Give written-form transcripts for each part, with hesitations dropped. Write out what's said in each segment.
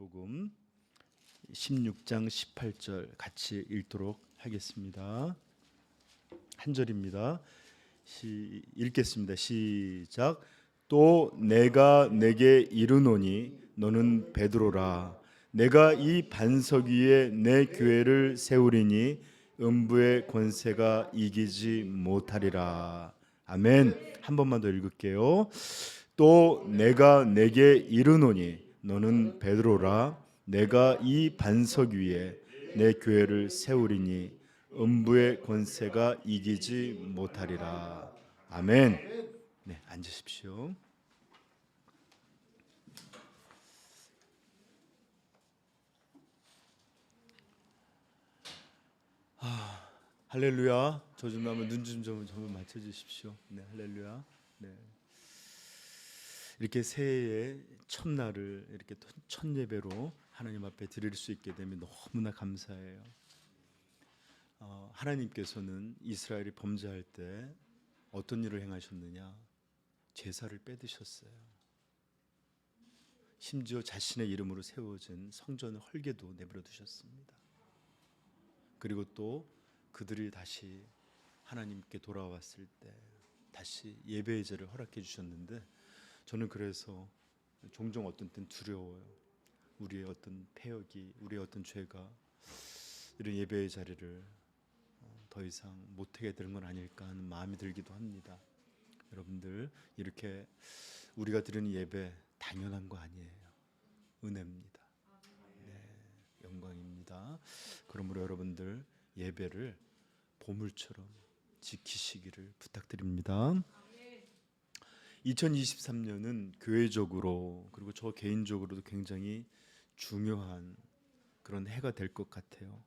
마태복음 16장 18절 같이 읽도록 하겠습니다. 한 절입니다. 읽겠습니다. 시작. 또 내가 내게 이르노니 너는 베드로라. 내가 이 반석 위에 내 교회를 세우리니 음부의 권세가 이기지 못하리라. 아멘. 한 번만 더 읽을게요. 또 내가 내게 이르노니 너는 베드로라. 내가 이 반석 위에 내 교회를 세우리니 음부의 권세가 이기지 못하리라. 아멘. 네, 앉으십시오. 할렐루야. 저 좀 한번 눈 좀 맞춰 주십시오. 네, 할렐루야. 네. 이렇게 새해의 첫날을 이렇게 첫 예배로 하나님 앞에 드릴 수 있게 되면 너무나 감사해요. 하나님께서는 이스라엘이 범죄할 때 어떤 일을 행하셨느냐? 제사를 빼드셨어요. 심지어 자신의 이름으로 세워진 성전의 헐게도 내버려 두셨습니다. 그리고 또 그들이 다시 하나님께 돌아왔을 때 다시 예배의 제를 허락해 주셨는데, 저는 그래서 종종 어떤 때는 두려워요. 우리의 어떤 패역이, 우리의 어떤 죄가 이런 예배의 자리를 더 이상 못하게 되는 건 아닐까 하는 마음이 들기도 합니다. 여러분들, 이렇게 우리가 드리는 예배 당연한 거 아니에요. 은혜입니다. 네, 영광입니다. 그러므로 여러분들 예배를 보물처럼 지키시기를 부탁드립니다. 2023년은 교회적으로 그리고 저 개인적으로도 굉장히 중요한 그런 해가 될 것 같아요.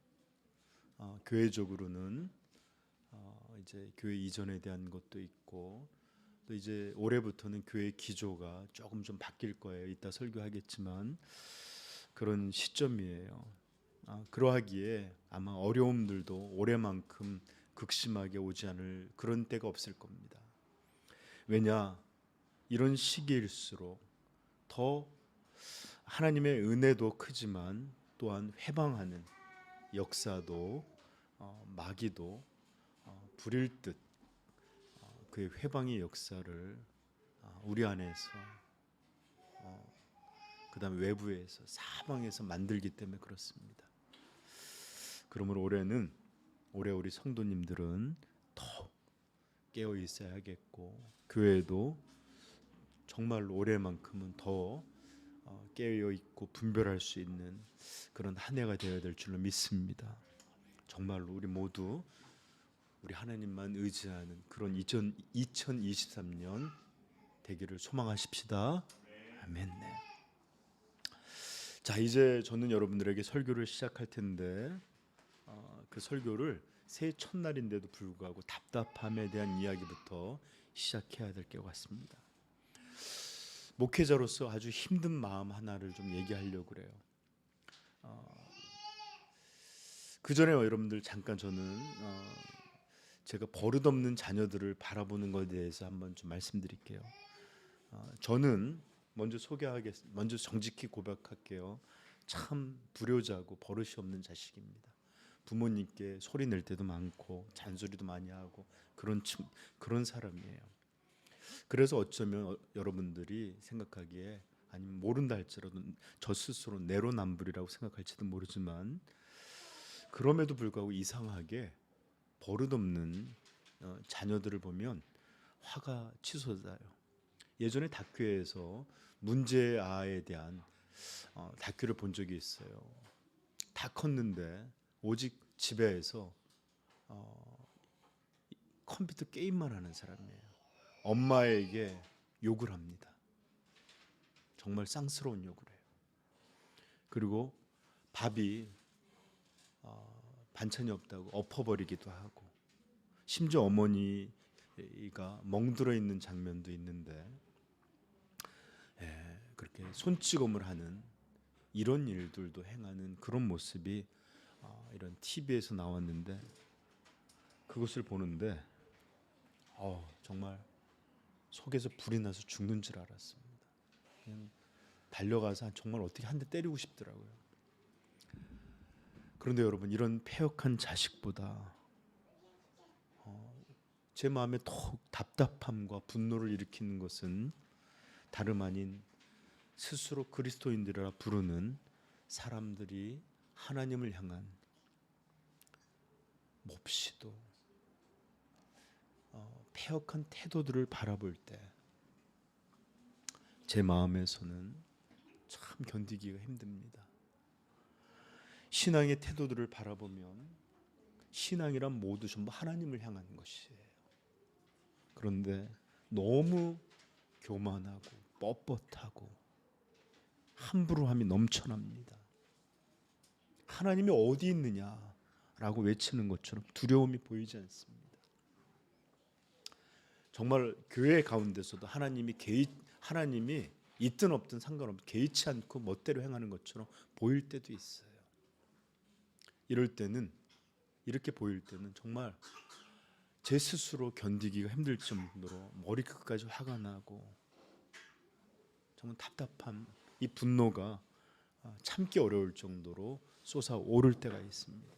교회적으로는 이제 교회 이전에 대한 것도 있고, 또 이제 올해부터는 교회 기조가 조금 좀 바뀔 거예요. 이따 설교하겠지만 그런 시점이에요. 그러하기에 아마 어려움들도 올해만큼 극심하게 오지 않을 그런 때가 없을 겁니다. 왜냐? 이런 시기일수록 더 하나님의 은혜도 크지만 또한 회방하는 역사도 마귀도 부릴 듯 그의 회방의 역사를 우리 안에서 그 다음에 외부에서 사방에서 만들기 때문에 그렇습니다. 그러므로 올해 우리 성도님들은 더 깨어 있어야겠고, 교회도 정말로 올해만큼은 더 깨어 있고 분별할 수 있는 그런 한 해가 되어야 될 줄로 믿습니다. 정말로 우리 모두 우리 하나님만 의지하는 그런 2023년 되기를 소망하십시다. 아멘. 네. 자, 이제 저는 여러분들에게 설교를 시작할 텐데 그 설교를 새해 첫날인데도 불구하고 답답함에 대한 이야기부터 시작해야 될 것 같습니다. 목회자로서 아주 힘든 마음 하나를 좀 얘기하려고 그래요. 그 전에 여러분들 잠깐 저는 제가 버릇없는 자녀들을 바라보는 것에 대해서 한번 좀 말씀드릴게요. 저는 먼저 정직히 고백할게요. 참 불효자고 버릇이 없는 자식입니다. 부모님께 소리 낼 때도 많고 잔소리도 많이 하고 그런 사람이에요. 그래서 어쩌면 여러분들이 생각하기에, 아니면 모른다 할지라도 저 스스로 내로남불이라고 생각할지도 모르지만, 그럼에도 불구하고 이상하게 버릇없는 자녀들을 보면 화가 치솟아요. 예전에 다큐에서 문제의 아에 대한 다큐를 본 적이 있어요. 다 컸는데 오직 집에서 컴퓨터 게임만 하는 사람이에요. 엄마에게 욕을 합니다. 정말 쌍스러운 욕을 해요. 그리고 밥이 반찬이 없다고 엎어버리기도 하고, 심지어 어머니가 멍들어 있는 장면도 있는데, 그렇게 손찌검을 하는 이런 일들도 행하는 그런 모습이 이런 TV에서 나왔는데, 그것을 보는데 정말 속에서 불이 나서 죽는 줄 알았습니다. 그냥 달려가서 정말 어떻게 한 대 때리고 싶더라고요. 그런데 여러분, 이런 패역한 자식보다 제 마음에 더욱 답답함과 분노를 일으키는 것은 다름 아닌 스스로 그리스도인들이라 부르는 사람들이 하나님을 향한 몹시도 패역한 태도들을 바라볼 때 제 마음에서는 참 견디기가 힘듭니다. 신앙의 태도들을 바라보면 신앙이란 모두 전부 하나님을 향한 것이에요. 그런데 너무 교만하고 뻣뻣하고 함부로함이 넘쳐납니다. 하나님이 어디 있느냐라고 외치는 것처럼 두려움이 보이지 않습니다. 정말 교회 가운데서도 하나님이 있든 없든 상관없이 개의치 않고 멋대로 행하는 것처럼 보일 때도 있어요. 이렇게 보일 때는 정말 제 스스로 견디기가 힘들 정도로 머리끝까지 화가 나고 정말 답답한 이 분노가 참기 어려울 정도로 솟아오를 때가 있습니다.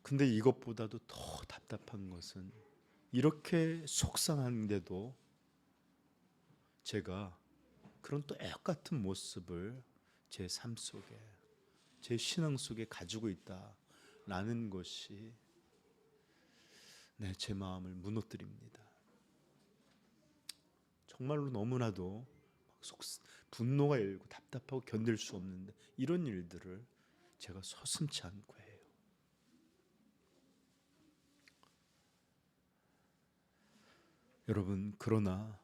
근데 이것보다도 더 답답한 것은 이렇게 속상한데도 제가 그런 똑같은 모습을 제 삶 속에, 제 신앙 속에 가지고 있다라는 것이 제 마음을 무너뜨립니다. 정말로 너무나도 분노가 일고 답답하고 견딜 수 없는데 이런 일들을 제가 서슴지 않고 해요. 여러분, 그러나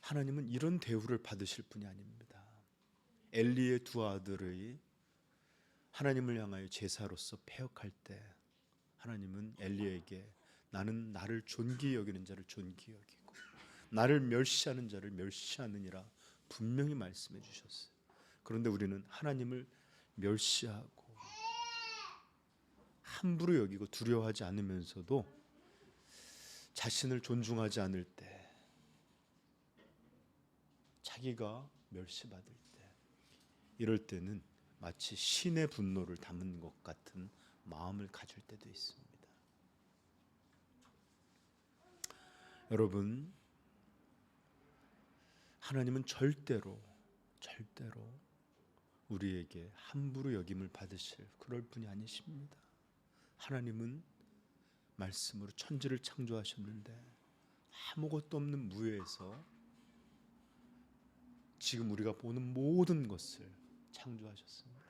하나님은 이런 대우를 받으실 분이 아닙니다. 엘리의 두 아들의 하나님을 향하여 제사로서 패역할 때 하나님은 엘리에게 나는 나를 존귀히 여기는 자를 존귀히 여기고 나를 멸시하는 자를 멸시하느니라 분명히 말씀해 주셨어요. 그런데 우리는 하나님을 멸시하고 함부로 여기고 두려워하지 않으면서도 자신을 존중하지 않을 때, 자기가 멸시받을 때, 이럴 때는 마치 신의 분노를 담은 것 같은 마음을 가질 때도 있습니다. 여러분, 하나님은 절대로 우리에게 함부로 여김을 받으실 그럴 분이 아니십니다. 하나님은 말씀으로 천지를 창조하셨는데 아무것도 없는 무에서 지금 우리가 보는 모든 것을 창조하셨습니다.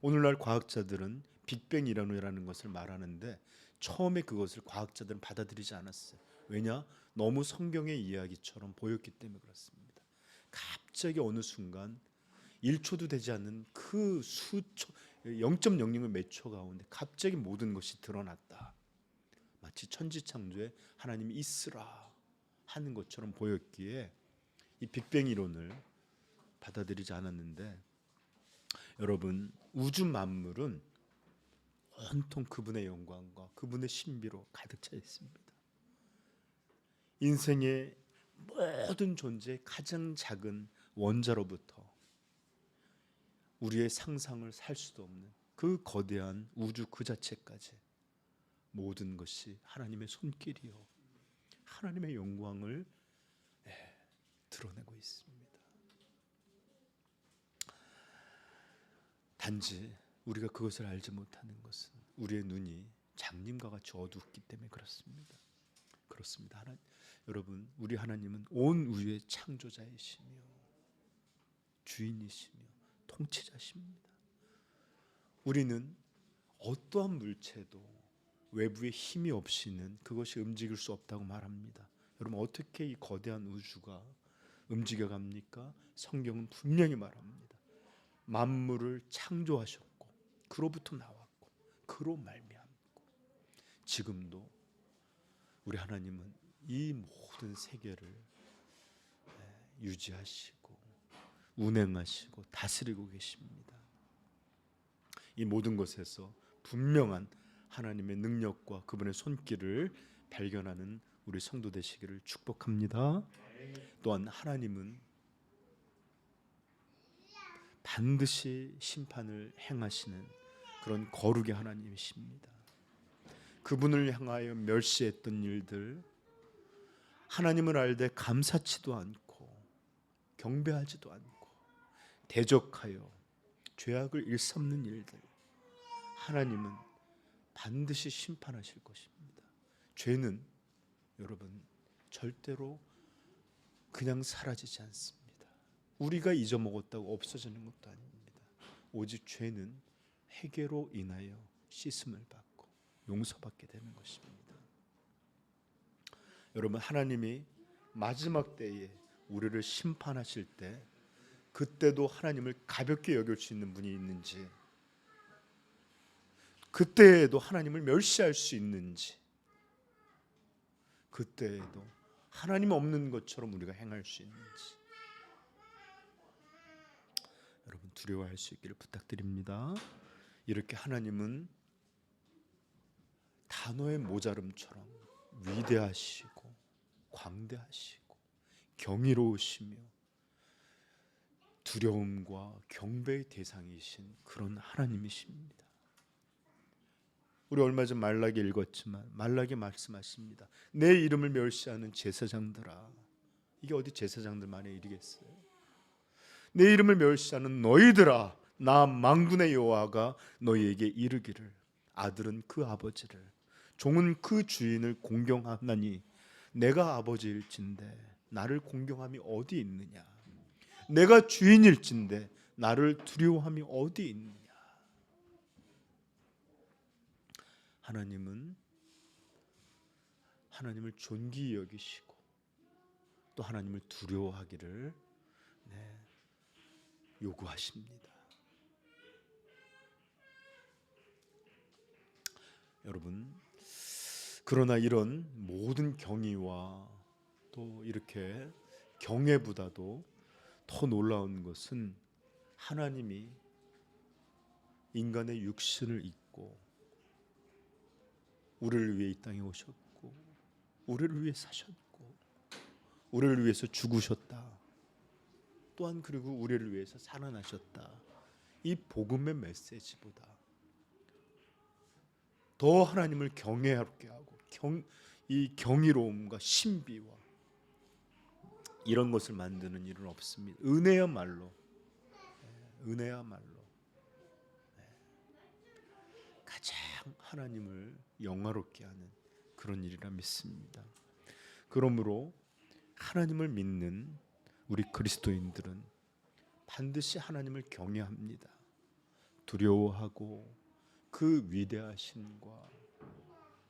오늘날 과학자들은 빅뱅 이론이라는 것을 말하는데 처음에 그것을 과학자들은 받아들이지 않았어요. 왜냐? 너무 성경의 이야기처럼 보였기 때문에 그렇습니다. 갑자기 어느 순간 1초도 되지 않는 그 수초 0.00의 몇 초 가운데 갑자기 모든 것이 드러났다. 마치 천지창조에 하나님이 있으라 하는 것처럼 보였기에 이 빅뱅 이론을 받아들이지 않았는데, 여러분, 우주 만물은 온통 그분의 영광과 그분의 신비로 가득 차 있습니다. 인생의 모든 존재의 가장 작은 원자로부터 우리의 상상을 살 수도 없는 그 거대한 우주 그 자체까지 모든 것이 하나님의 손길이요 하나님의 영광을 드러내고 있습니다. 단지 우리가 그것을 알지 못하는 것은 우리의 눈이 장님과 같이 어둡기 때문에 그렇습니다. 여러분, 우리 하나님은 온 우주의 창조자이시며 주인이시며 통치자십니다. 우리는 어떠한 물체도 외부의 힘이 없이는 그것이 움직일 수 없다고 말합니다. 여러분, 어떻게 이 거대한 우주가 움직여 갑니까? 성경은 분명히 말합니다. 만물을 창조하셨고 그로부터 나왔고 그로 말미암고, 지금도 우리 하나님은 이 모든 세계를 유지하시고 운행하시고 다스리고 계십니다. 이 모든 것에서 분명한 하나님의 능력과 그분의 손길을 발견하는 우리 성도 되시기를 축복합니다. 또한 하나님은 반드시 심판을 행하시는 그런 거룩의 하나님이십니다. 그분을 향하여 멸시했던 일들, 하나님을 알되 감사치도 않고 경배하지도 않고 대적하여 죄악을 일삼는 일들, 하나님은 반드시 심판하실 것입니다. 죄는 여러분 절대로 그냥 사라지지 않습니다. 우리가 잊어먹었다고 없어지는 것도 아닙니다. 오직 죄는 회개로 인하여 씻음을 받고 용서받게 되는 것입니다. 여러분, 하나님이 마지막 때에 우리를 심판하실 때 그때도 하나님을 가볍게 여길 수 있는 분이 있는지, 그때에도 하나님을 멸시할 수 있는지, 그때에도 하나님 없는 것처럼 우리가 행할 수 있는지 여러분 두려워할 수 있기를 부탁드립니다. 이렇게 하나님은 단어의 모자름처럼 위대하시고 광대하시고 경이로우시며 두려움과 경배의 대상이신 그런 하나님이십니다. 우리 얼마 전 말라기 읽었지만 말라기 말씀하십니다. 내 이름을 멸시하는 제사장들아. 이게 어디 제사장들만의 일이겠어요? 내 이름을 멸시하는 너희들아, 나 만군의 여호와가 너희에게 이르기를 아들은 그 아버지를 종은 그 주인을 공경하나니 내가 아버지일진데 나를 공경함이 어디 있느냐? 내가 주인일진데 나를 두려워함이 어디 있느냐? 하나님은 하나님을 존귀히 여기시고 또 하나님을 두려워하기를 요구하십니다. 여러분, 그러나 이런 모든 경의와 또 이렇게 경애보다도 더 놀라운 것은 하나님이 인간의 육신을 입고 우리를 위해 이 땅에 오셨고 우리를 위해 사셨고 우리를 위해서 죽으셨다. 또한 그리고 우리를 위해서 살아나셨다. 이 복음의 메시지보다 더 하나님을 경외하게 하고 이 경이로움과 신비와 이런 것을 만드는 일은 없습니다. 은혜야말로 가장 하나님을 영화롭게 하는 그런 일이라 믿습니다. 그러므로 하나님을 믿는 우리 그리스도인들은 반드시 하나님을 경외합니다. 두려워하고 그 위대하심과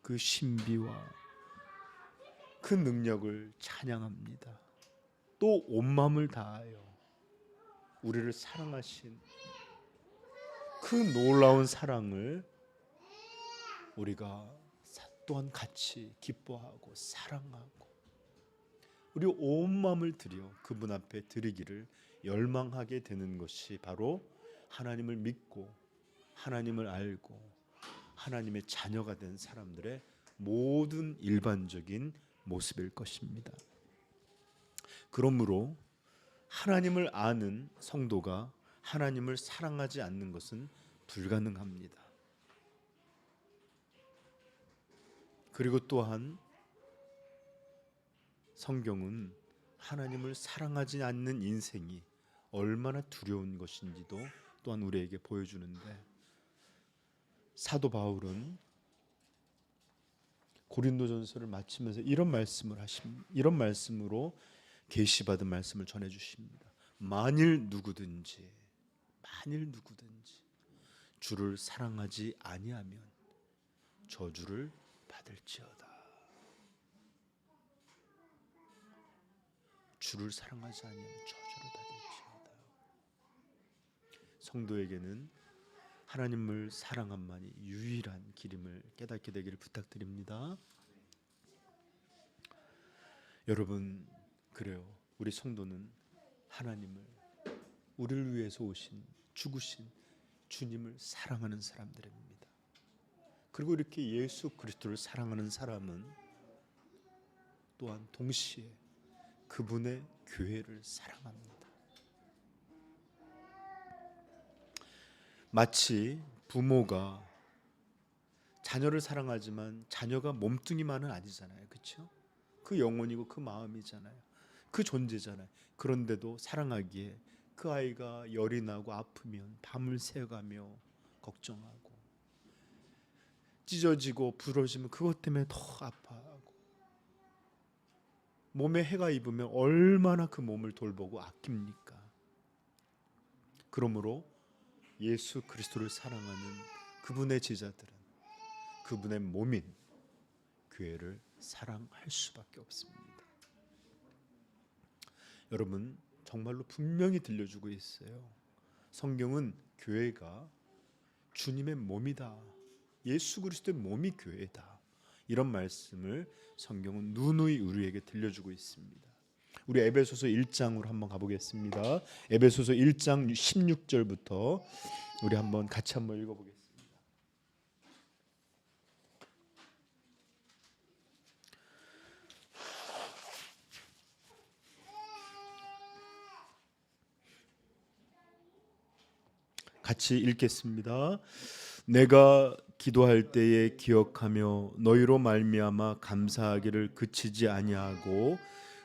그 신비와 그 능력을 찬양합니다. 또 온 마음을 다하여 우리를 사랑하신 그 놀라운 사랑을 우리가 또한 같이 기뻐하고 사랑하고 우리 온 마음을 들여 그분 앞에 드리기를 열망하게 되는 것이 바로 하나님을 믿고 하나님을 알고 하나님의 자녀가 된 사람들의 모든 일반적인 모습일 것입니다. 그러므로 하나님을 아는 성도가 하나님을 사랑하지 않는 것은 불가능합니다. 그리고 또한 성경은 하나님을 사랑하지 않는 인생이 얼마나 두려운 것인지도 또한 우리에게 보여주는데, 사도 바울은 고린도전서를 마치면서 이런 말씀으로 계시받은 말씀을 전해 주십니다. 만일 누구든지 주를 사랑하지 아니하면 저주를 받을지어다. 주를 사랑하지 아니하면 저주를 받을지어다. 성도에게는 하나님을 사랑함만이 유일한 길임을 깨닫게 되기를 부탁드립니다. 여러분, 그래요. 우리 성도는 하나님을, 우리를 위해서 오신 죽으신 주님을 사랑하는 사람들입니다. 그리고 이렇게 예수 그리스도를 사랑하는 사람은 또한 동시에 그분의 교회를 사랑합니다. 마치 부모가 자녀를 사랑하지만 자녀가 몸뚱이만은 아니잖아요. 그렇죠? 그 영혼이고 그 마음이잖아요. 그 존재잖아요. 그런데도 사랑하기에 그 아이가 열이 나고 아프면 밤을 새가며 걱정하고, 찢어지고 부러지면 그것 때문에 더 아파하고, 몸에 해가 입으면 얼마나 그 몸을 돌보고 아낍니까? 그러므로 예수 그리스도를 사랑하는 그분의 제자들은 그분의 몸인 교회를 사랑할 수밖에 없습니다. 여러분, 정말로 분명히 들려주고 있어요. 성경은 교회가 주님의 몸이다, 예수 그리스도의 몸이 교회다, 이런 말씀을 성경은 누누이 우리에게 들려주고 있습니다. 우리 에베소서 1장으로 한번 가보겠습니다. 에베소서 1장 16절부터 우리 같이 한번 읽어보겠습니다. 같이 읽겠습니다. 내가 기도할 때에 기억하며 너희로 말미암아 감사하기를 그치지 아니하고,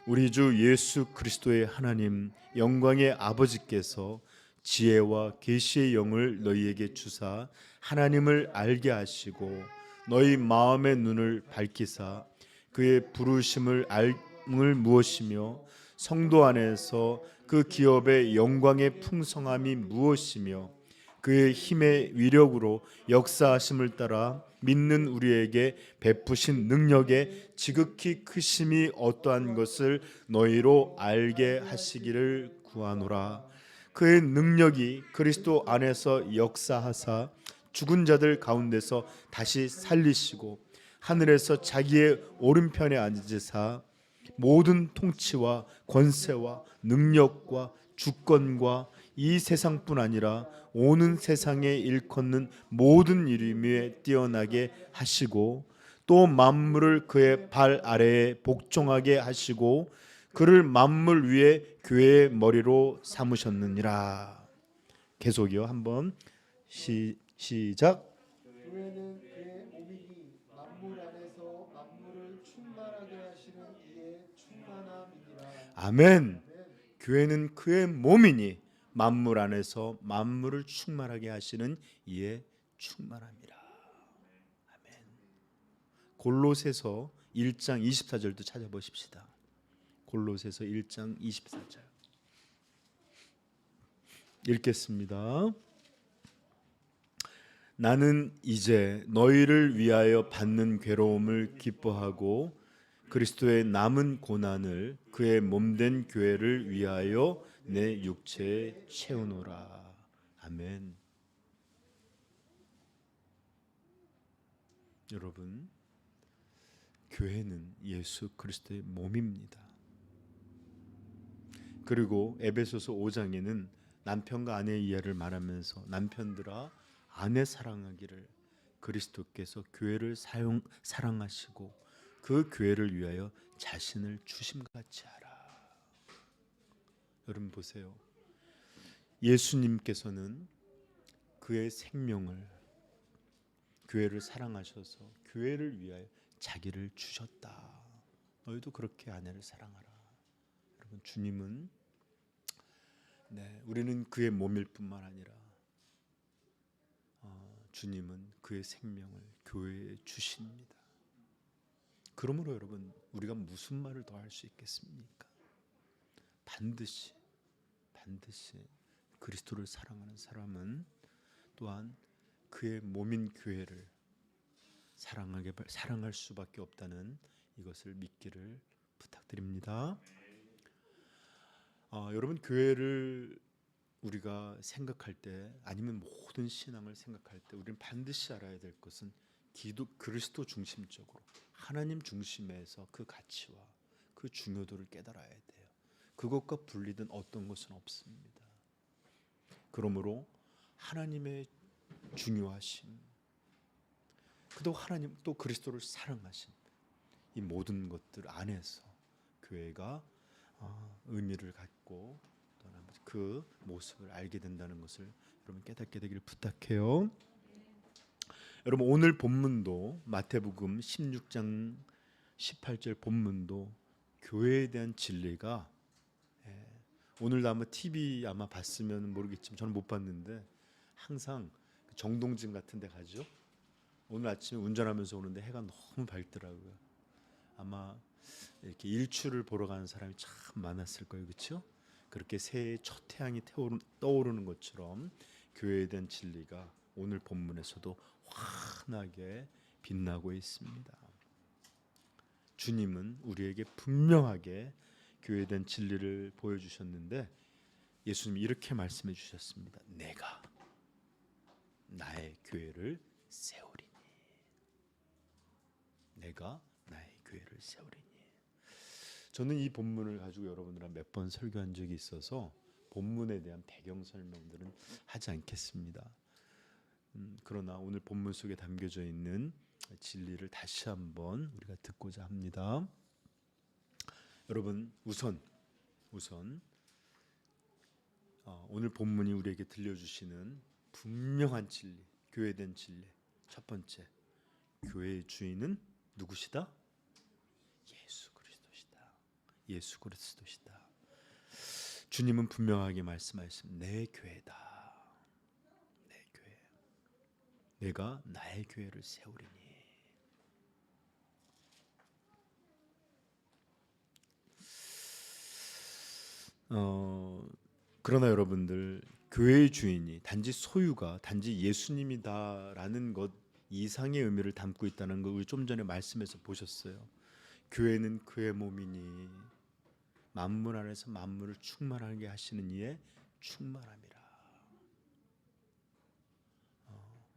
우리 주 예수 그리스도의 하나님 영광의 아버지께서 지혜와 계시의 영을 너희에게 주사 하나님을 알게 하시고 너희 마음의 눈을 밝히사 그의 부르심을 알을 무엇이며 성도 안에서 그 기업의 영광의 풍성함이 무엇이며 그의 힘의 위력으로 역사하심을 따라 믿는 우리에게 베푸신 능력의 지극히 크심이 어떠한 것을 너희로 알게 하시기를 구하노라. 그의 능력이 그리스도 안에서 역사하사 죽은 자들 가운데서 다시 살리시고 하늘에서 자기의 오른편에 앉으사 모든 통치와 권세와 능력과 주권과 이 세상뿐 아니라 오는 세상에 일컫는 모든 이름 위에 뛰어나게 하시고 또 만물을 그의 발 아래에 복종하게 하시고 그를 만물 위에 교회의 머리로 삼으셨느니라. 계속이요. 한번 시작. 교회는 그의 몸이니 만물 안에서 만물을 충만하게 하시는 이의 충만함이니라. 아멘. 교회는 그의 몸이니 만물 안에서 만물을 충만하게 하시는 이의 충만함이라. 아멘. 골로새서 1장 24절도 찾아보십시다. 골로새서 1장 24절 읽겠습니다. 나는 이제 너희를 위하여 받는 괴로움을 기뻐하고 그리스도의 남은 고난을 그의 몸된 교회를 위하여 내 육체에 채우노라. 아멘. 여러분, 교회는 예수 그리스도의 몸입니다. 그리고 에베소서 5장에는 남편과 아내의 이해를 말하면서 남편들아 아내 사랑하기를 그리스도께서 교회를 사랑하시고 그 교회를 위하여 자신을 주심같이 하라. 여러분 보세요. 예수님께서는 그의 생명을 교회를 사랑하셔서 교회를 위하여 자기를 주셨다. 너희도 그렇게 아내를 사랑하라. 여러분, 주님은 우리는 그의 몸일 뿐만 아니라 주님은 그의 생명을 교회에 주십니다. 그러므로 여러분, 우리가 무슨 말을 더 할 수 있겠습니까? 반드시 그리스도를 사랑하는 사람은 또한 그의 몸인 교회를 사랑할 수밖에 없다는 이것을 믿기를 부탁드립니다. 여러분, 교회를 우리가 생각할 때 아니면 모든 신앙을 생각할 때 우리는 반드시 알아야 될 것은 그리스도 중심적으로 하나님 중심에서 그 가치와 그 중요도를 깨달아야 돼요. 그것과 분리된 어떤 것은 없습니다. 그러므로 하나님의 중요하심, 또 하나님 또 그리스도를 사랑하심, 이 모든 것들 안에서 교회가 의미를 갖고 또는 그 모습을 알게 된다는 것을 여러분 깨닫게 되기를 부탁해요. 여러분 오늘 본문도 마태복음 16장 18절 본문도 교회에 대한 진리가 오늘도 아마 TV 아마 봤으면 모르겠지만 저는 못 봤는데 항상 정동진 같은 데 가죠. 오늘 아침에 운전하면서 오는데 해가 너무 밝더라고요. 아마 이렇게 일출을 보러 가는 사람이 참 많았을 거예요. 그렇죠? 그렇게 새해의 첫 태양이 떠오르는 것처럼 교회에 대한 진리가 오늘 본문에서도 환하게 빛나고 있습니다. 주님은 우리에게 분명하게 교회에 대한 진리를 보여주셨는데 예수님이 이렇게 말씀해 주셨습니다. 내가 나의 교회를 세우리니. 내가 나의 교회를 세우리니. 저는 이 본문을 가지고 여러분들랑 몇 번 설교한 적이 있어서 본문에 대한 배경 설명들은 하지 않겠습니다. 그러나 오늘 본문 속에 담겨져 있는 진리를 다시 한번 우리가 듣고자 합니다. 여러분 우선 오늘 본문이 우리에게 들려주시는 분명한 진리, 교회에 대한 진리. 첫 번째, 교회의 주인은 누구시다? 예수 그리스도시다. 주님은 분명하게 말씀하셨습니다. 내 교회다. 내 교회. 내가 나의 교회를 세우리니. 그러나 여러분들 교회의 주인이 단지 소유가 단지 예수님이다라는 것 이상의 의미를 담고 있다는 걸 우리 좀 전에 말씀에서 보셨어요. 교회는 그의 몸이니 만물 안에서 만물을 충만하게 하시는 이의 충만함이라.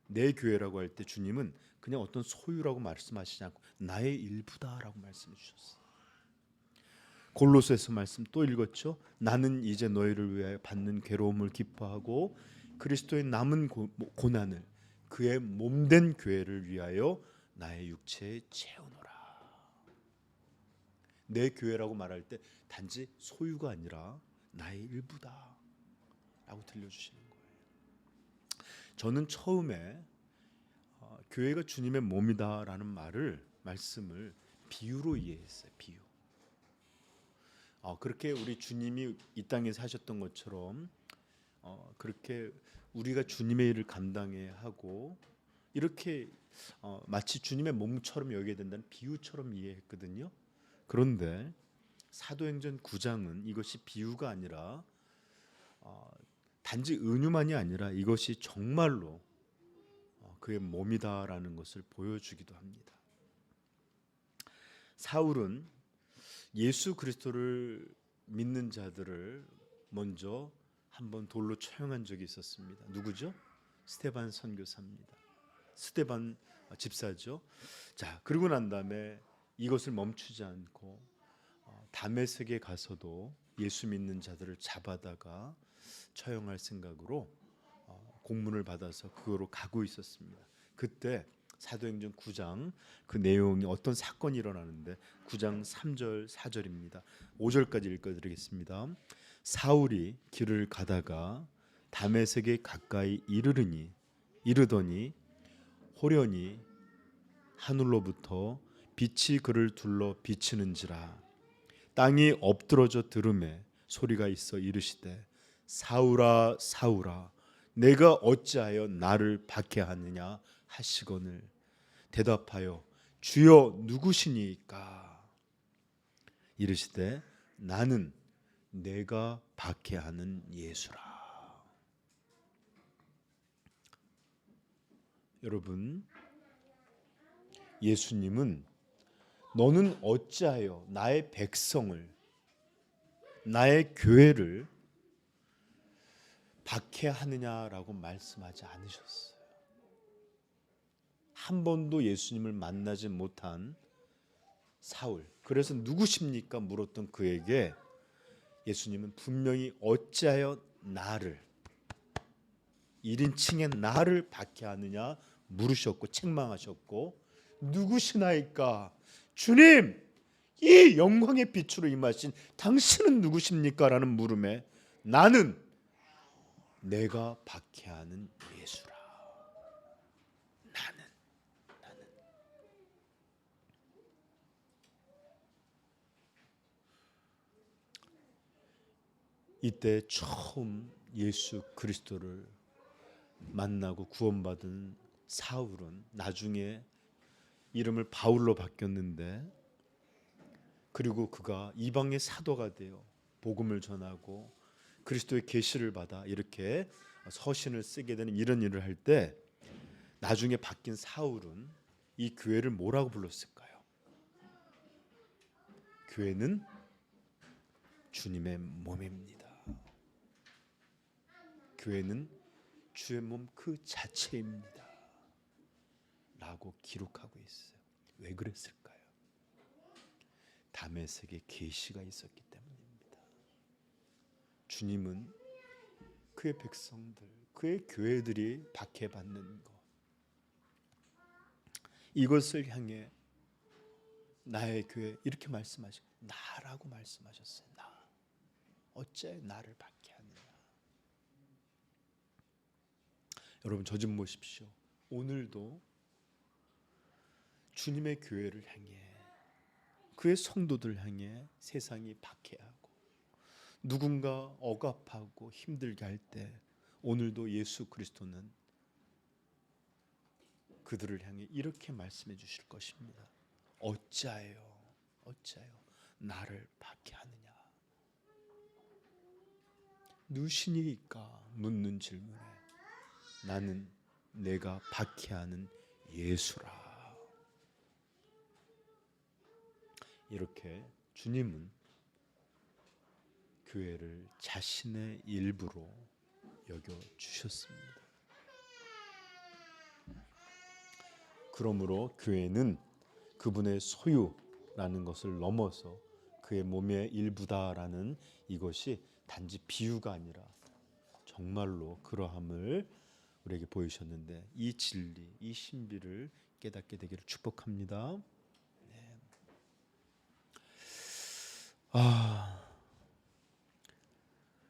내 교회라고 할 때 주님은 그냥 어떤 소유라고 말씀하시지 않고 나의 일부다라고 말씀해 주셨어요. 골로새서 말씀 또 읽었죠. 나는 이제 너희를 위하여 받는 괴로움을 기뻐하고 그리스도의 남은 고난을 그의 몸된 교회를 위하여 나의 육체에 채우노라. 내 교회라고 말할 때 단지 소유가 아니라 나의 일부다 라고 들려주시는 거예요. 저는 처음에 교회가 주님의 몸이다라는 말씀을 비유로 이해했어요. 비유. 그렇게 우리 주님이 이 땅에서 하셨던 것처럼 그렇게 우리가 주님의 일을 감당해야 하고 이렇게 마치 주님의 몸처럼 여겨야 된다는 비유처럼 이해했거든요. 그런데 사도행전 9장은 이것이 비유가 아니라 단지 은유만이 아니라 이것이 정말로 그의 몸이다라는 것을 보여주기도 합니다. 사울은 예수 그리스도를 믿는 자들을 먼저 한번 돌로 처형한 적이 있었습니다. 누구죠? 스데반 선교사입니다. 스데반 집사죠. 자, 그러고 난 다음에 이것을 멈추지 않고 다메섹에 가서도 예수 믿는 자들을 잡아다가 처형할 생각으로 공문을 받아서 그거로 가고 있었습니다. 그때 사도행전 9장 그 내용이 어떤 사건이 일어나는데 9장 3절 4절입니다. 5절까지 읽어드리겠습니다. 사울이 길을 가다가 다메섹에 가까이 이르더니 호련히 하늘로부터 빛이 그를 둘러 비치는지라. 땅이 엎드러져 들음에 소리가 있어 이르시되 사울아 사울아 내가 어찌하여 나를 박해하느냐 하시거늘 대답하여 주여 누구시니까 이르시되 나는 내가 박해하는 예수라. 여러분 예수님은 너는 어찌하여 나의 백성을 나의 교회를 박해하느냐라고 말씀하지 않으셨어요. 한 번도 예수님을 만나지 못한 사울, 그래서 누구십니까? 물었던 그에게 예수님은 분명히 어찌하여 나를 1인칭의 나를 박해하느냐 물으셨고 책망하셨고 누구시나이까? 주님, 이 영광의 빛으로 임하신 당신은 누구십니까? 라는 물음에 나는 내가 박해하는 예수라. 나는. 이때 처음 예수 그리스도를 만나고 구원받은 사울은 나중에 이름을 바울로 바뀌었는데, 그리고 그가 이방의 사도가 되어 복음을 전하고 그리스도의 계시를 받아 이렇게 서신을 쓰게 되는 이런 일을 할 때, 나중에 바뀐 사울은 이 교회를 뭐라고 불렀을까요? 교회는 주님의 몸입니다. 교회는 주의 몸 그 자체입니다. 라고 기록하고 있어요. 왜 그랬을까요? 다메섹에 계시가 있었기 때문입니다. 주님은 그의 백성들, 그의 교회들이 박해받는 것, 이것을 향해 나의 교회, 이렇게 말씀하시고 나라고 말씀하셨어요. 나. 어째 나를 박해하느냐. 여러분, 저 좀 보십시오. 오늘도 주님의 교회를 향해, 그의 성도들 향해 세상이 박해하고 누군가 억압하고 힘들게 할 때, 오늘도 예수 그리스도는 그들을 향해 이렇게 말씀해 주실 것입니다. 어찌하여 나를 박해하느냐. 누시니까 묻는 질문에 나는 내가 박해하는 예수라. 이렇게 주님은 교회를 자신의 일부로 여겨 주셨습니다. 그러므로 교회는 그분의 소유라는 것을 넘어서 그의 몸의 일부다라는 이것이 단지 비유가 아니라 정말로 그러함을 우리에게 보이셨는데, 이 진리, 이 신비를 깨닫게 되기를 축복합니다. 네.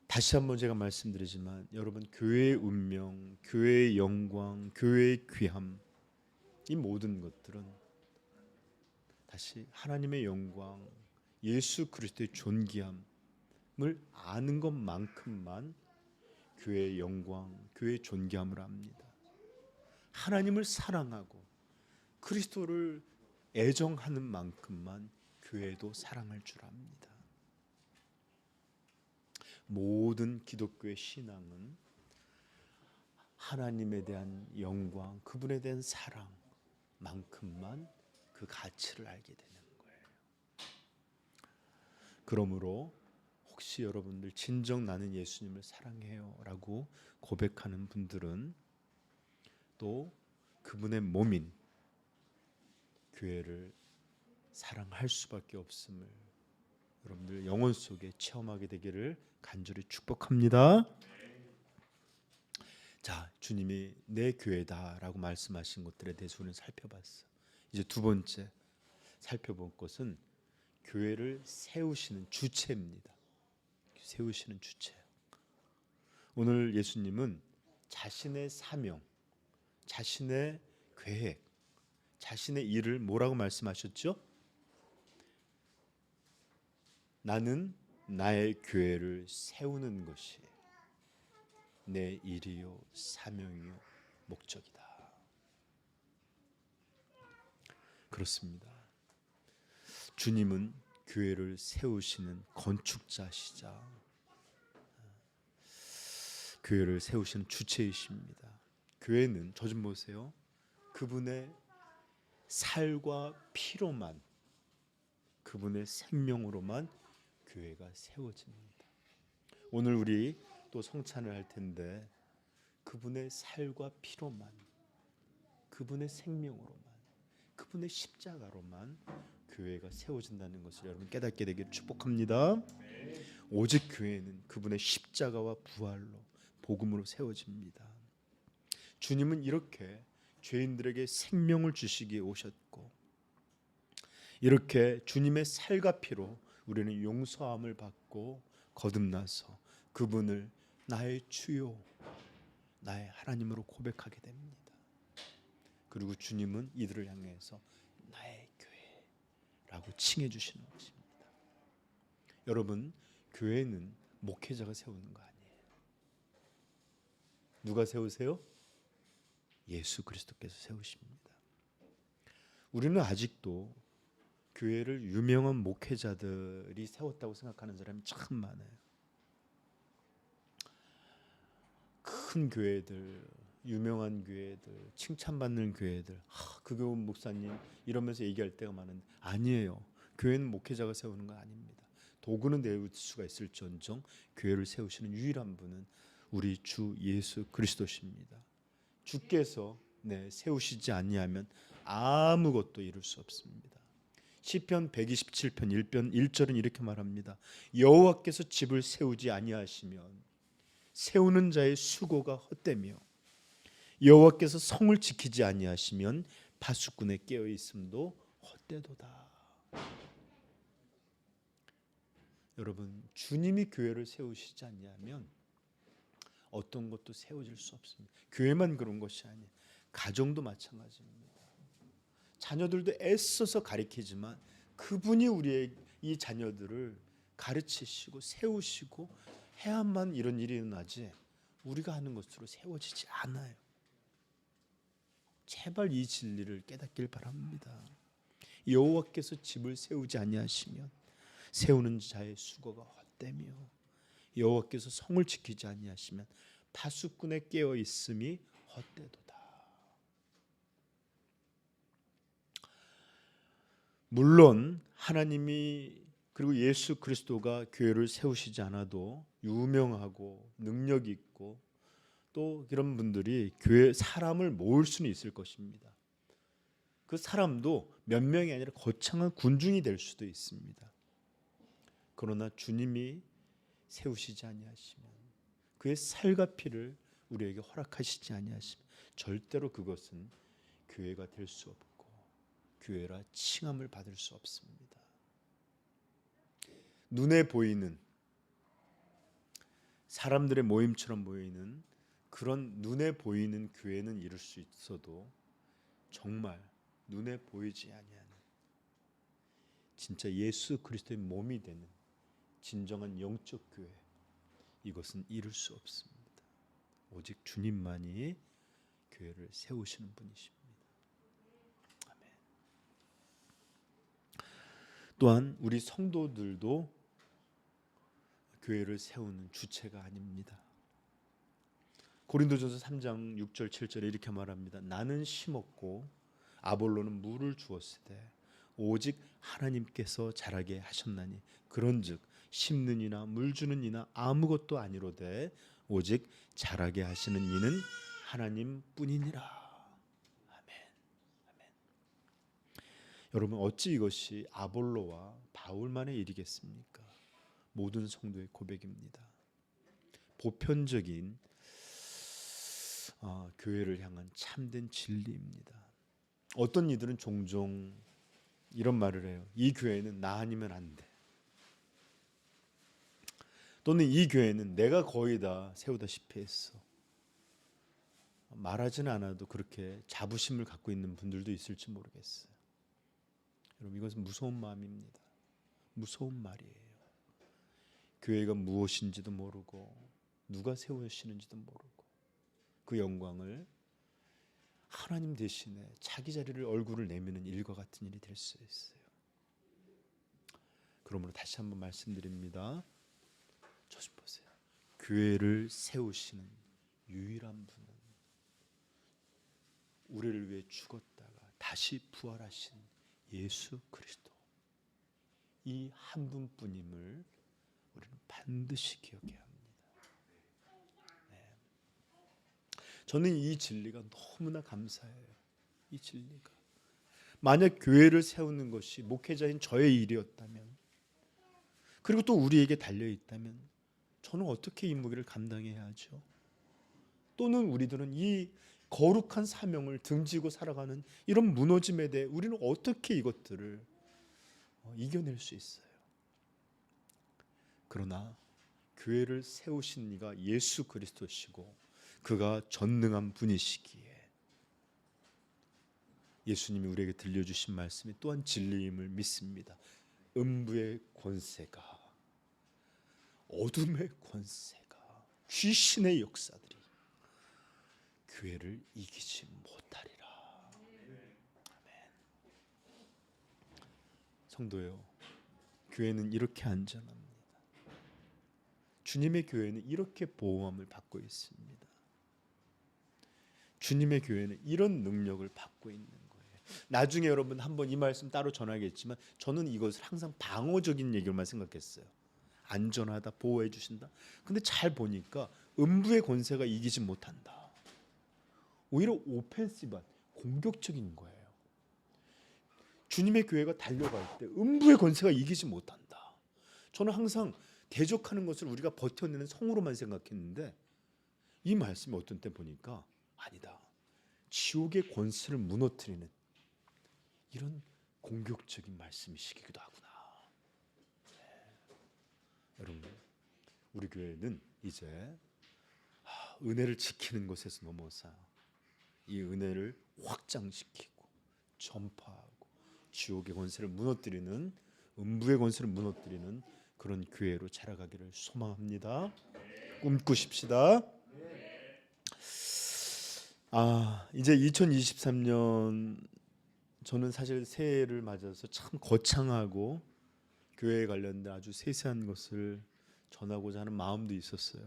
다시 한번 제가 말씀드리지만, 여러분, 교회의 운명, 교회의 영광, 교회의 귀함, 이 모든 것들은 다시 하나님의 영광, 예수 그리스도의 존귀함을 아는 것만큼만 교회의 영광, 교회의 존귀함을 압니다. 하나님을 사랑하고 그리스도를 애정하는 만큼만 교회도 사랑할 줄 압니다. 모든 기독교의 신앙은 하나님에 대한 영광, 그분에 대한 사랑만큼만 그 가치를 알게 되는 거예요. 그러므로 혹시 여러분들 진정 나는 예수님을 사랑해요 라고 고백하는 분들은 또 그분의 몸인 교회를 사랑할 수밖에 없음을 여러분들 영혼 속에 체험하게 되기를 간절히 축복합니다. 자, 주님이 내 교회다라고 말씀하신 것들에 대해서 우리는 살펴봤어. 이제 두 번째 살펴볼 것은 교회를 세우시는 주체입니다. 세우시는 주체. 오늘 예수님은 자신의 사명, 자신의 계획, 자신의 일을 뭐라고 말씀하셨죠? 나는 나의 교회를 세우는 것이 내 일이요 사명이요 목적이다. 그렇습니다. 주님은 교회를 세우시는 건축자시자 교회를 세우시는 주체이십니다. 교회는 저 좀 보세요. 그분의 살과 피로만, 그분의 생명으로만 교회가 세워집니다. 오늘 우리 또 성찬을 할 텐데 그분의 살과 피로만, 그분의 생명으로만, 그분의 십자가로만 교회가 세워진다는 것을 여러분 깨닫게 되기를 축복합니다. 오직 교회는 그분의 십자가와 부활로 복음으로 세워집니다. 주님은 이렇게 죄인들에게 생명을 주시기에 오셨고, 이렇게 주님의 살과 피로 우리는 용서함을 받고 거듭나서 그분을 나의 주요, 나의 하나님으로 고백하게 됩니다. 그리고 주님은 이들을 향해서 나의 교회라고 칭해 주시는 것입니다. 여러분, 교회는 목회자가 세우는 거 아니에요. 누가 세우세요? 예수 그리스도께서 세우십니다. 우리는 아직도 교회를 유명한 목회자들이 세웠다고 생각하는 사람이 참 많아요. 큰 교회들, 유명한 교회들, 칭찬받는 교회들, 그 교회 목사님 이러면서 얘기할 때가 많은데 아니에요. 교회는 목회자가 세우는 거 아닙니다. 도구는 내줄 수가 있을지언정 교회를 세우시는 유일한 분은 우리 주 예수 그리스도십니다. 주께서 세우시지 아니하면 아무것도 이룰 수 없습니다. 시편 127편 1절은 이렇게 말합니다. 여호와께서 집을 세우지 아니하시면 세우는 자의 수고가 헛되며 여호와께서 성을 지키지 아니하시면 파수꾼의 깨어 있음도 헛되도다. 여러분, 주님이 교회를 세우시지 않냐면 어떤 것도 세워질 수 없습니다. 교회만 그런 것이 아니에요. 가정도 마찬가지입니다. 자녀들도 애써서 가르치지만 그분이 우리의 이 자녀들을 가르치시고 세우시고 해야만 이런 일이 일어나지 우리가 하는 것으로 세워지지 않아요. 제발 이 진리를 깨닫길 바랍니다. 여호와께서 집을 세우지 아니하시면 세우는 자의 수고가 헛되며 여호와께서 성을 지키지 아니하시면 파수꾼의 깨어 있음이 헛되도다. 물론 하나님이 그리고 예수 그리스도가 교회를 세우시지 않아도 유명하고 능력 있고 또 이런 분들이 교회 사람을 모을 수는 있을 것입니다. 그 사람도 몇 명이 아니라 거창한 군중이 될 수도 있습니다. 그러나 주님이 세우시지 아니하시면 그의 살과 피를 우리에게 허락하시지 아니하시면 절대로 그것은 교회가 될 수 없고 교회라 칭함을 받을 수 없습니다. 눈에 보이는 사람들의 모임처럼 보이는 그런 눈에 보이는 교회는 이룰 수 있어도 정말 눈에 보이지 아니하는 진짜 예수 그리스도의 몸이 되는 진정한 영적 교회, 이것은 이룰 수 없습니다. 오직 주님만이 교회를 세우시는 분이십니다. 아멘. 또한 우리 성도들도 교회를 세우는 주체가 아닙니다. 고린도전서 3장 6절 7절에 이렇게 말합니다. 나는 심었고 아볼로는 물을 주었으되 오직 하나님께서 자라게 하셨나니 그런즉 심는 이나 물 주는 이나 아무것도 아니로되 오직 자라게 하시는 이는 하나님뿐이니라. 아멘. 아멘. 여러분, 어찌 이것이 아볼로와 바울만의 일이겠습니까? 모든 성도의 고백입니다. 보편적인 교회를 향한 참된 진리입니다. 어떤 이들은 종종 이런 말을 해요. 이 교회는 나 아니면 안 돼. 또는 이 교회는 내가 거의 다 세우다시피 했어. 말하지는 않아도 그렇게 자부심을 갖고 있는 분들도 있을지 모르겠어요. 여러분, 이것은 무서운 마음입니다. 무서운 말이에요. 교회가 무엇인지도 모르고 누가 세우시는지도 모르고 그 영광을 하나님 대신에 자기 자리를 얼굴을 내미는 일과 같은 일이 될 수 있어요. 그러므로 다시 한번 말씀드립니다. 저 좀 보세요. 교회를 세우시는 유일한 분은 우리를 위해 죽었다가 다시 부활하신 예수 그리스도, 이 한 분뿐임을 우리는 반드시 기억해야 합니다. 네. 저는 이 진리가 너무나 감사해요. 이 진리가 만약 교회를 세우는 것이 목회자인 저의 일이었다면, 그리고 또 우리에게 달려있다면 저는 어떻게 이 무게를 감당해야 하죠? 또는 우리들은 이 거룩한 사명을 등지고 살아가는 이런 무너짐에 대해 우리는 어떻게 이것들을 이겨낼 수 있어요. 그러나 교회를 세우신 이가 예수 그리스도시고 그가 전능한 분이시기에 예수님이 우리에게 들려주신 말씀이 또한 진리임을 믿습니다. 음부의 권세가, 어둠의 권세가, 귀신의 역사들이 교회를 이기지 못하리라. 아멘. 성도요, 교회는 이렇게 안전합니다. 주님의 교회는 이렇게 보호함을 받고 있습니다. 주님의 교회는 이런 능력을 받고 있는 거예요. 나중에 여러분 한번 이 말씀 따로 전하겠지만 저는 이것을 항상 방어적인 얘기로만 생각했어요. 안전하다, 보호해 주신다. 근데 잘 보니까 음부의 권세가 이기지 못한다. 오히려 오펜시브한, 공격적인 거예요. 주님의 교회가 달려갈 때 음부의 권세가 이기지 못한다. 저는 항상 대적하는 것을 우리가 버텨내는 성으로만 생각했는데 이 말씀이 어떤 때 보니까 아니다. 지옥의 권세를 무너뜨리는 이런 공격적인 말씀이시기도 하구나. 네. 여러분, 우리 교회는 이제 은혜를 지키는 것에서 넘어서 이 은혜를 확장시키고 전파하고 지옥의 권세를 무너뜨리는, 음부의 권세를 무너뜨리는 그런 교회로 자라가기를 소망합니다. 꿈꾸십시다. 이제 2023년 저는 사실 새해를 맞아서 참 거창하고 교회에 관련된 아주 세세한 것을 전하고자 하는 마음도 있었어요.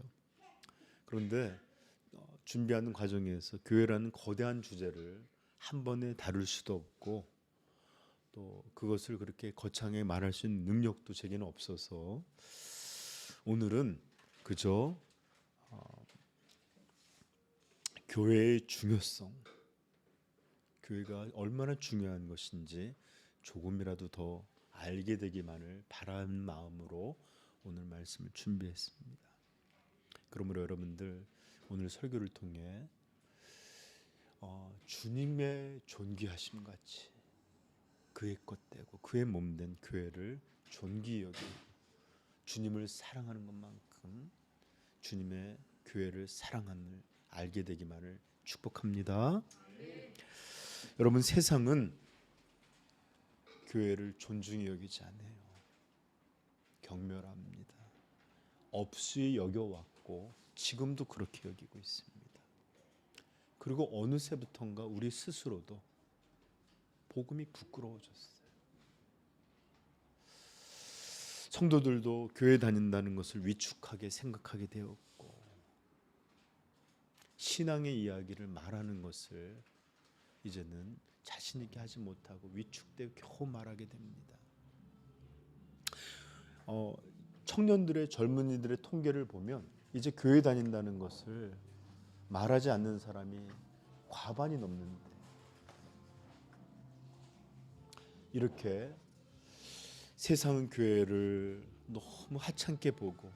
그런데 준비하는 과정에서 교회라는 거대한 주제를 한 번에 다룰 수도 없고 또 그것을 그렇게 거창하게 말할 수 있는 능력도 제게는 없어서 오늘은 그저 교회의 중요성, 교회가 얼마나 중요한 것인지 조금이라도 더 알게 되기만을 바라는 마음으로 오늘 말씀을 준비했습니다. 그러므로 여러분들 오늘 설교를 통해 주님의 존귀하심 같이 그의 것 되고 그의 몸 된 교회를 존귀히 여기고 주님을 사랑하는 것만큼 주님의 교회를 사랑함을 알게 되기만을 축복합니다. 여러분, 세상은 교회를 존중히 여기지 않아요. 경멸합니다. 업수히 여겨왔고 지금도 그렇게 여기고 있습니다. 그리고 어느새부턴가 우리 스스로도 복음이 부끄러워졌어요. 성도들도 교회 다닌다는 것을 위축하게 생각하게 되었고 신앙의 이야기를 말하는 것을 이제는 자신 있게 하지 못하고 위축되어 겨우 말하게 됩니다. 청년들의, 젊은이들의 통계를 보면 이제 교회 다닌다는 것을 말하지 않는 사람이 과반이 넘는데 이렇게 세상은 교회를 너무 하찮게 보고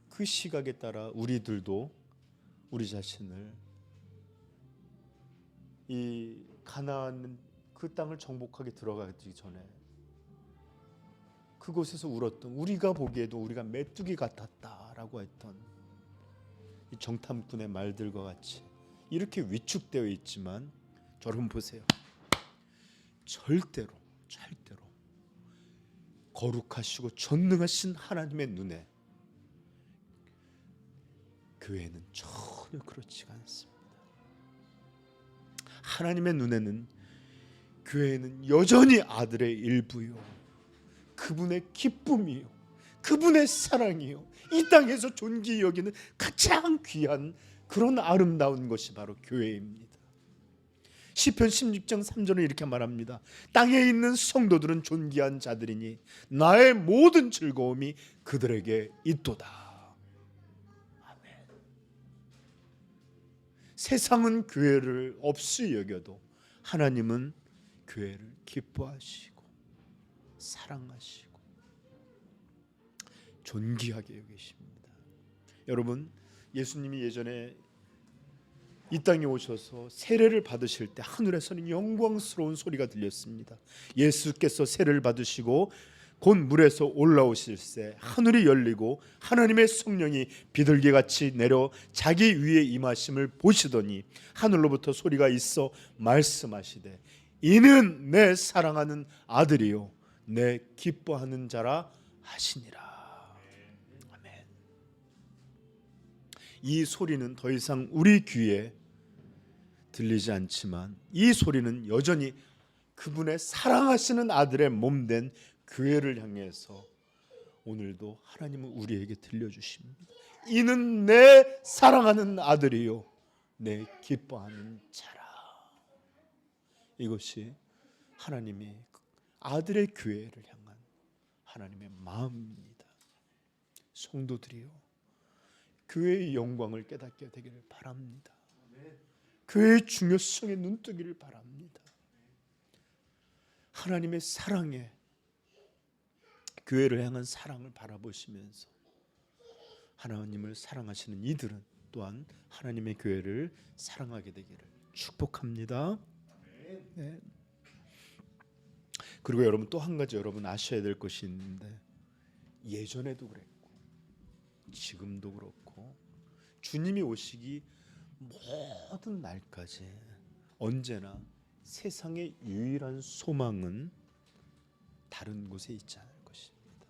그 시각에 따라 우리들도 우리 자신을 이 가나안 그 땅을 정복하게 들어가기 전에 그곳에서 울었던, 우리가 보기에도 우리가 메뚜기 같았다라고 했던 이 정탐꾼의 말들과 같이 이렇게 위축되어 있지만 여러분 보세요. 절대로 거룩하시고 전능하신 하나님의 눈에 교회는 전혀 그렇지가 않습니다. 하나님의 눈에는 교회는 여전히 아들의 일부요, 그분의 기쁨이요, 그분의 사랑이요, 이 땅에서 존귀히 여기는 가장 귀한 그런 아름다운 것이 바로 교회입니다. 시편 16장 3절은 이렇게 말합니다. 땅에 있는 성도들은 존귀한 자들이니 나의 모든 즐거움이 그들에게 있도다. 아멘. 세상은 교회를 없이 여겨도 하나님은 교회를 기뻐하시고 사랑하시고 존귀하게 여기십니다. 여러분, 예수님이 예전에 이 땅에 오셔서 세례를 받으실 때 하늘에서는 영광스러운 소리가 들렸습니다. 예수께서 세례를 받으시고 곧 물에서 올라오실 때 하늘이 열리고 하나님의 성령이 비둘기같이 내려 자기 위에 임하심을 보시더니 하늘로부터 소리가 있어 말씀하시되 이는 내 사랑하는 아들이요 내 기뻐하는 자라 하시니라. 아멘. 이 소리는 더 이상 우리 귀에 들리지 않지만 이 소리는 여전히 그분의 사랑하시는 아들의 몸된 교회를 향해서 오늘도 하나님은 우리에게 들려주십니다. 이는 내 사랑하는 아들이요 내 기뻐하는 자라. 이것이 하나님이 아들의 교회를 향한 하나님의 마음입니다. 성도들이요 교회의 영광을 깨닫게 되기를 바랍니다. 교회의 중요성에 눈뜨기를 바랍니다. 하나님의 사랑에 교회를 향한 사랑을 바라보시면서 하나님을 사랑하시는 이들은 또한 하나님의 교회를 사랑하게 되기를 축복합니다. 네. 그리고 여러분 또 한 가지 여러분 아셔야 될 것이 있는데 예전에도 그랬고 지금도 그렇고 주님이 오시기 모든 날까지 언제나 세상의 유일한 소망은 다른 곳에 있지 않을 것입니다.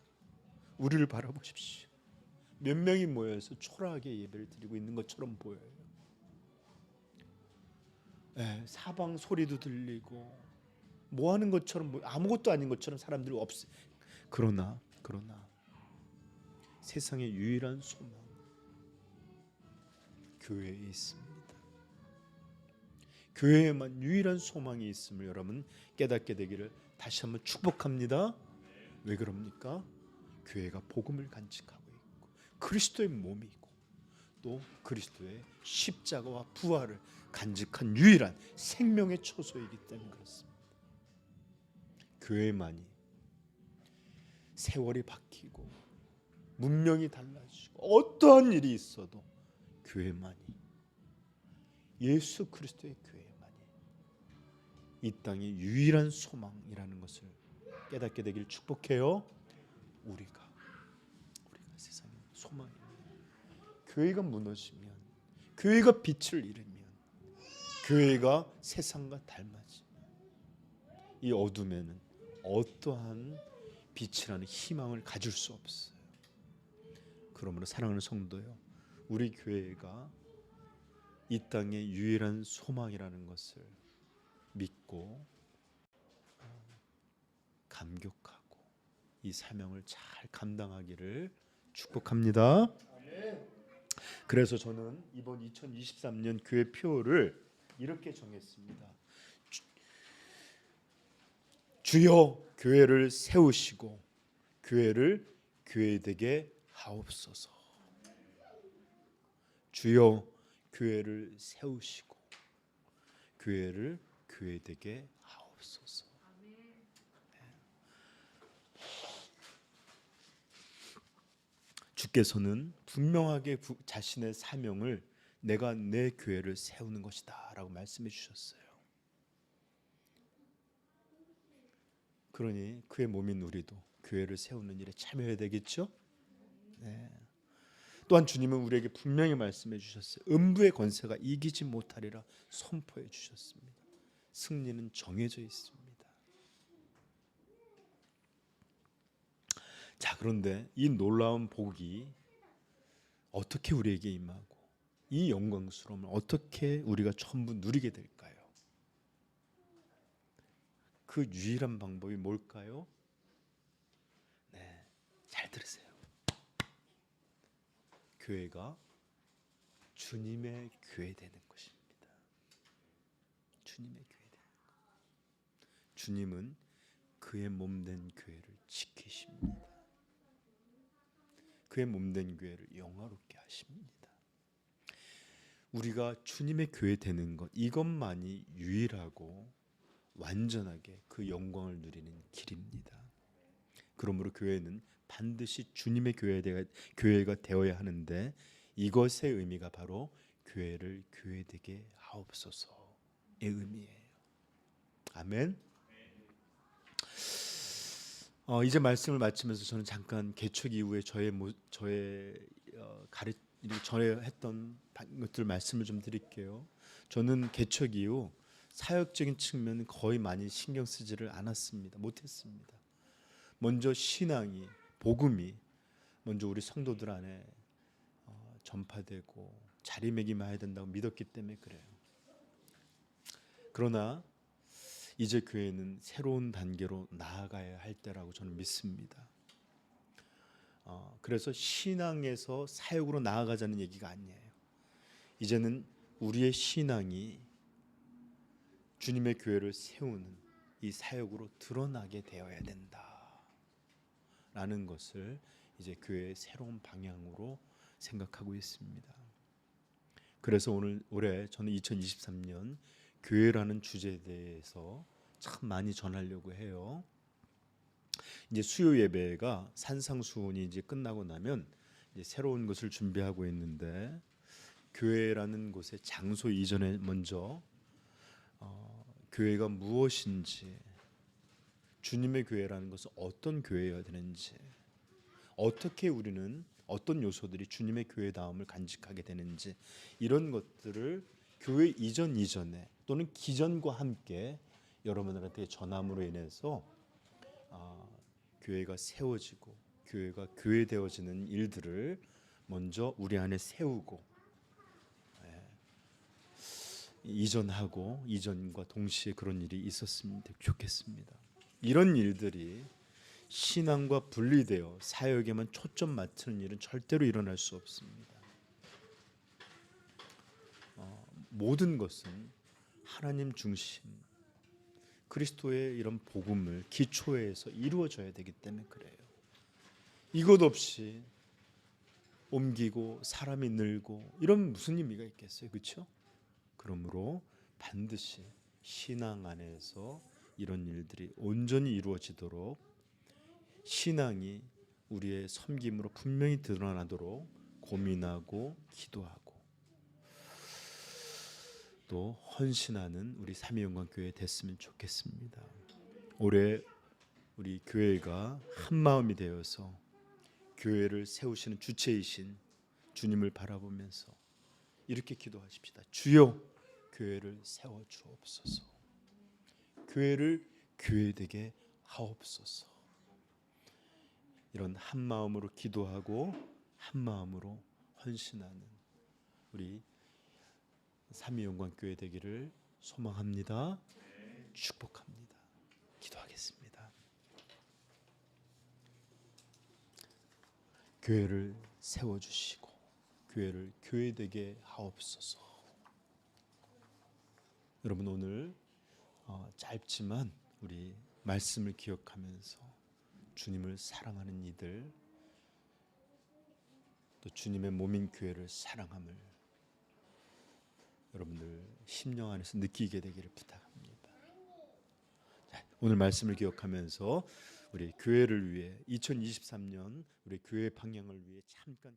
우리를 바라보십시오. 몇 명이 모여서 초라하게 예배를 드리고 있는 것처럼 보여요. 네, 사방 소리도 들리고 뭐 하는 것처럼 아무것도 아닌 것처럼 사람들이 없어요. 그러나 세상의 유일한 소망 교회에 있습니다. 교회에만 유일한 소망이 있음을 여러분 깨닫게 되기를 다시 한번 축복합니다. 왜 그럽니까? 교회가 복음을 간직하고 있고 그리스도의 몸이고 또 그리스도의 십자가와 부활을 간직한 유일한 생명의 초소이기 때문에 그렇습니다. 교회만이 세월이 바뀌고 문명이 달라지고 어떠한 일이 있어도 교회만이 예수 그리스도의 교회만이 이 땅의 유일한 소망이라는 것을 깨닫게 되길 축복해요. 우리가 세상의 소망입니다. 교회가 무너지면 교회가 빛을 잃으면 교회가 세상과 닮아지면 이 어둠에는 어떠한 빛이라는 희망을 가질 수 없어요. 그러므로 사랑하는 성도요, 우리 교회가 이 땅의 유일한 소망이라는 것을 믿고 감격하고 이 사명을 잘 감당하기를 축복합니다. 그래서 저는 이번 2023년 교회 표를 이렇게 정했습니다. 주여 교회를 세우시고 교회를 교회되게 하옵소서. 주여 교회를 세우시고 교회를 교회되게 하옵소서. 주께서는 분명하게 자신의 사명을 내가 내 교회를 세우는 것이다 라고 말씀해 주셨어요. 그러니 그의 몸인 우리도 교회를 세우는 일에 참여해야 되겠죠? 네. 또한 주님은 우리에게 분명히 말씀해 주셨어요. 음부의 권세가 이기지 못하리라 선포해 주셨습니다. 승리는 정해져 있습니다. 자, 그런데 이 놀라운 복이 어떻게 우리에게 임하고 이 영광스러움을 어떻게 우리가 전부 누리게 될까요? 그 유일한 방법이 뭘까요? 네, 잘 들으세요. 교회가 주님의 교회 되는 것입니다. 주님의 교회 되는 것. 주님은 그의 몸된 교회를 지키십니다. 그의 몸된 교회를 영화롭게 하십니다. 우리가 주님의 교회 되는 것, 이것만이 유일하고 완전하게 그 영광을 누리는 길입니다. 그러므로 교회는 반드시 주님의 교회가 되어야 하는데 이것의 의미가 바로 교회를 교회되게 하옵소서의 의미예요. 아멘. 이제 말씀을 마치면서 저는 잠깐 개척 이후에 저의 전에 했던 것들 말씀을 좀 드릴게요. 저는 개척 이후 사역적인 측면은 거의 많이 신경 쓰지를 않았습니다. 못했습니다. 먼저 신앙이, 복음이 먼저 우리 성도들 안에 전파되고 자리매김해야 된다고 믿었기 때문에 그래요. 그러나 이제 교회는 새로운 단계로 나아가야 할 때라고 저는 믿습니다. 그래서 신앙에서 사역으로 나아가자는 얘기가 아니에요. 이제는 우리의 신앙이 주님의 교회를 세우는 이 사역으로 드러나게 되어야 된다라는 것을 이제 교회의 새로운 방향으로 생각하고 있습니다. 그래서 올해 저는 2023년 교회라는 주제에 대해서 참 많이 전하려고 해요. 이제 수요 예배가 산상수훈이 이제 끝나고 나면 이제 새로운 것을 준비하고 있는데, 교회라는 곳의 장소 이전에 먼저 교회가 무엇인지, 주님의 교회라는 것은 어떤 교회여야 되는지, 어떻게 우리는 어떤 요소들이 주님의 교회다움을 간직하게 되는지, 이런 것들을 교회 이전에 또는 기전과 함께 여러분들한테 전함으로 인해서 교회가 세워지고 교회가 교회되어지는 일들을 먼저 우리 안에 세우고 이전과 동시에 그런 일이 있었으면 좋겠습니다. 이런 일들이 신앙과 분리되어 사역에만 초점 맞추는 일은 절대로 일어날 수 없습니다. 모든 것은 하나님 중심, 그리스도의 이런 복음을 기초에서 이루어져야 되기 때문에 그래요. 이것 없이 옮기고 사람이 늘고 이런 무슨 의미가 있겠어요, 그렇죠? 그러므로 반드시 신앙 안에서 이런 일들이 온전히 이루어지도록, 신앙이 우리의 섬김으로 분명히 드러나도록 고민하고 기도하고 또 헌신하는 우리 삼위영광교회 됐으면 좋겠습니다. 올해 우리 교회가 한 마음이 되어서 교회를 세우시는 주체이신 주님을 바라보면서 이렇게 기도하십시다. 주여, 교회를 세워 주옵소서. 교회를 교회되게 하옵소서. 이런 한 마음으로 기도하고 한 마음으로 헌신하는 우리 삼위영광교회 되기를 소망합니다. 축복합니다. 기도하겠습니다. 교회를 세워주시고 교회를 교회되게 하옵소서. 여러분, 오늘 짧지만 우리 말씀을 기억하면서 주님을 사랑하는 이들, 또 주님의 몸인 교회를 사랑함을 여러분들 심령 안에서 느끼게 되기를 부탁합니다. 자, 오늘 말씀을 기억하면서 우리 교회를 위해 2023년 우리 교회 방향을 위해 잠깐